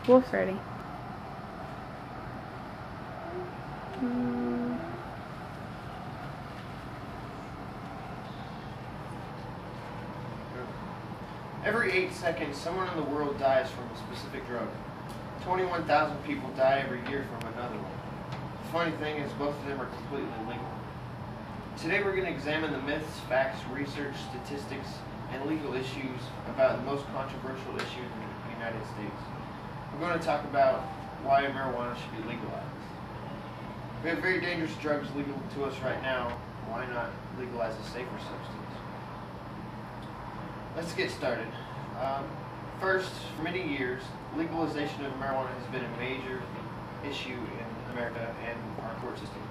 Wolf's ready. Every 8 seconds, someone in the world dies from a specific drug. 21,000 people die every year from another one. The funny thing is, both of them are completely legal. Today we're going to examine the myths, facts, research, statistics, and legal issues about the most controversial issues in the United States. We're going to talk about why marijuana should be legalized. We have very dangerous drugs legal to us right now. Why not legalize a safer substance? Let's get started. First, for many years, legalization of marijuana has been a major issue in America and our court system.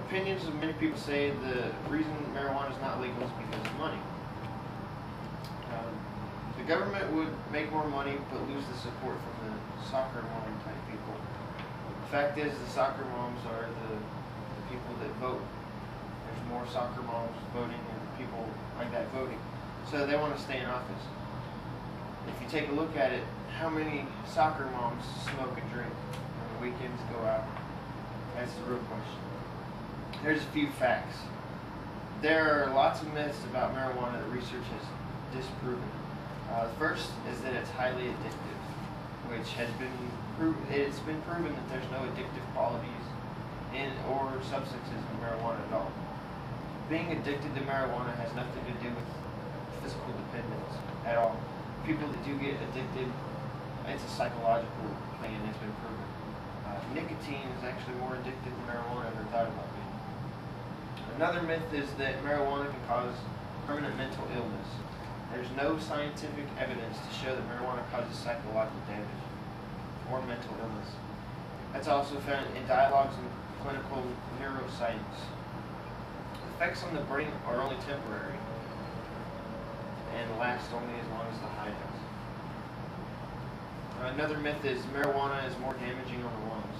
Opinions of many people say the reason marijuana is not legal is because of money. The government would make more money but lose the support from the soccer mom type people. The fact is, the soccer moms are the people that vote. There's more soccer moms voting than people like that voting. So they want to stay in office. If you take a look at it, how many soccer moms smoke and drink on the weekends, go out? That's the real question. Here's a few facts. There are lots of myths about marijuana that research has disproven. The first is that it's highly addictive, which has been proven that there's no addictive qualities in or substances in marijuana at all. Being addicted to marijuana has nothing to do with physical dependence at all. People that do get addicted, it's a psychological thing, and it's been proven. Nicotine is actually more addictive than marijuana ever thought about being. Another myth is that marijuana can cause permanent mental illness. There's no scientific evidence to show that marijuana causes psychological damage or mental illness. That's also found in dialogues in clinical neuroscience. The effects on the brain are only temporary and last only as long as the high does. Another myth is marijuana is more damaging on the lungs.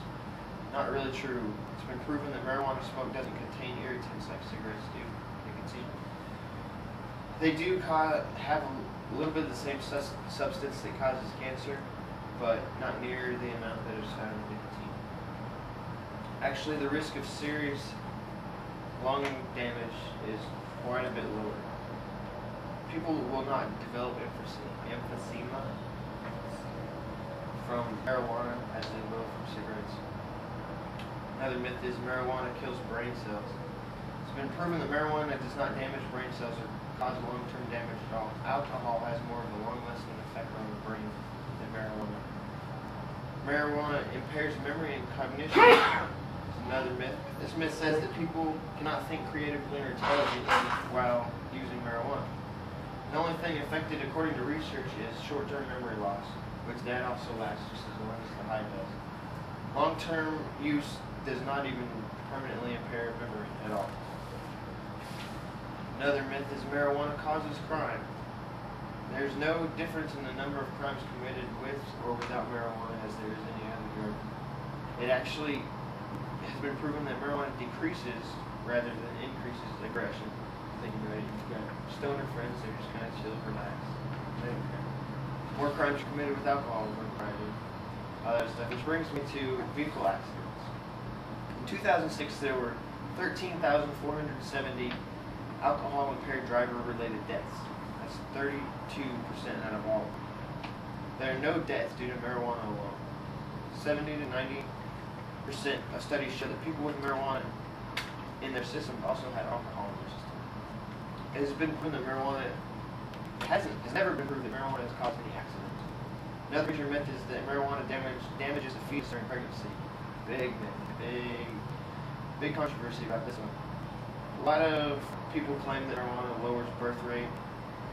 Not really true. It's been proven that marijuana smoke doesn't contain irritants like cigarettes do. Nicotine. They do have a little bit of the same substance that causes cancer, but not near the amount that is found in nicotine. Actually, the risk of serious lung damage is quite a bit lower. People will not develop emphysema from marijuana as they will from cigarettes. Another myth is marijuana kills brain cells. It's been proven that marijuana does not damage brain cells or cause long-term damage at all. Alcohol has more of a long-lasting effect on the brain than marijuana. Marijuana impairs memory and cognition. It's another myth. This myth says that people cannot think creatively or intelligently while using marijuana. The only thing affected according to research is short-term memory loss, which that also lasts just as long as the high does. Long-term use does not even permanently impair memory at all. Another myth is marijuana causes crime. There's no difference in the number of crimes committed with or without marijuana as there is any other drug. It actually has been proven that marijuana decreases rather than increases aggression. Think about it, you've got stoner friends, they're just kind of chill, relaxed. More crimes are committed with alcohol than crime and other stuff. Which brings me to vehicle accidents. In 2006, there were 13,470 alcohol-impaired driver-related deaths. That's 32% out of all. There are no deaths due to marijuana alone. 70 to 90% of studies show that people with marijuana in their system also had alcohol in their system. It has been proven that marijuana has never been proven that marijuana has caused any accidents. Another major myth is that marijuana damages the fetus during pregnancy. Big myth, big controversy about this one. A lot of people claim that marijuana lowers birth rate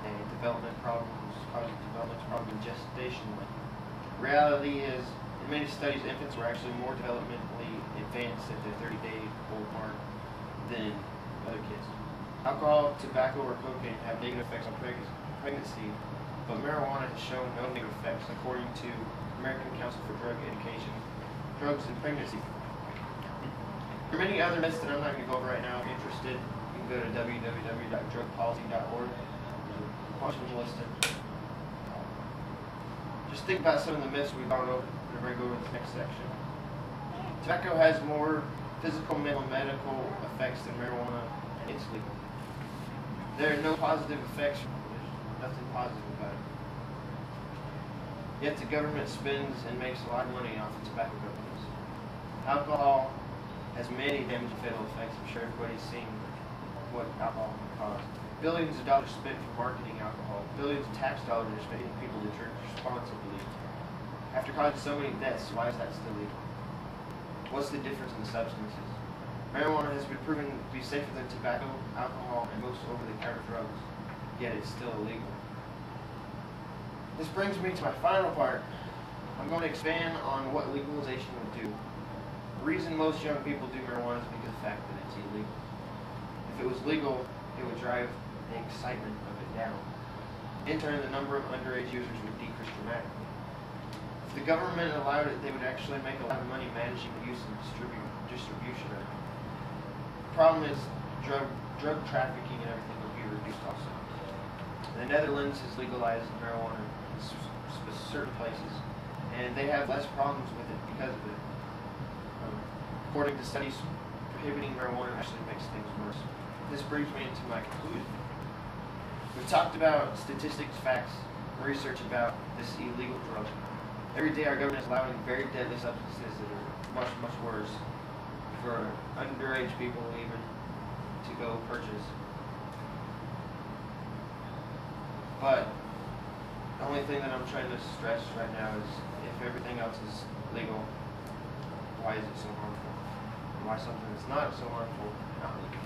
and development problems, causes development problems in gestation. Reality is, in many studies, infants were actually more developmentally advanced at their 30-day-old mark than other kids. Alcohol, tobacco, or cocaine have negative effects on pregnancy, but marijuana has shown no negative effects, according to American Council for Drug Education, Drugs and Pregnancy. There are many other myths that I'm not going to go over right now. If you're interested, you can go to www.drugpolicy.org. There's a bunch of them listed. Just think about some of the myths we've gone over. We're going to go to the next section. Tobacco has more physical, mental, and medical effects than marijuana, and it's legal. There are no positive effects. There's nothing positive about it. Yet the government spends and makes a lot of money off of tobacco companies. Alcohol has many damaging fatal effects. I'm sure everybody's seen what alcohol can cause. Billions of dollars spent for marketing alcohol. Billions of tax dollars are spent on people to drink responsibly. After causing so many deaths, why is that still legal? What's the difference in the substances? Marijuana has been proven to be safer than tobacco, alcohol, and most over-the-counter drugs, yet it's still illegal. This brings me to my final part. I'm going to expand on what legalization would do. The reason most young people do marijuana is because of the fact that it's illegal. If it was legal, it would drive the excitement of it down. In turn, the number of underage users would decrease dramatically. If the government allowed it, they would actually make a lot of money managing the use and distribution of it. The problem is drug trafficking and everything would be reduced also. The Netherlands has legalized marijuana in certain places, and they have less problems with it because of it. According to studies, prohibiting marijuana actually makes things worse. This brings me into my conclusion. We've talked about statistics, facts, research about this illegal drug. Every day our government is allowing very deadly substances that are much, much worse for underage people even to go purchase. But the only thing that I'm trying to stress right now is if everything else is legal, why is it so harmful? And why something that's not so harmful not legal?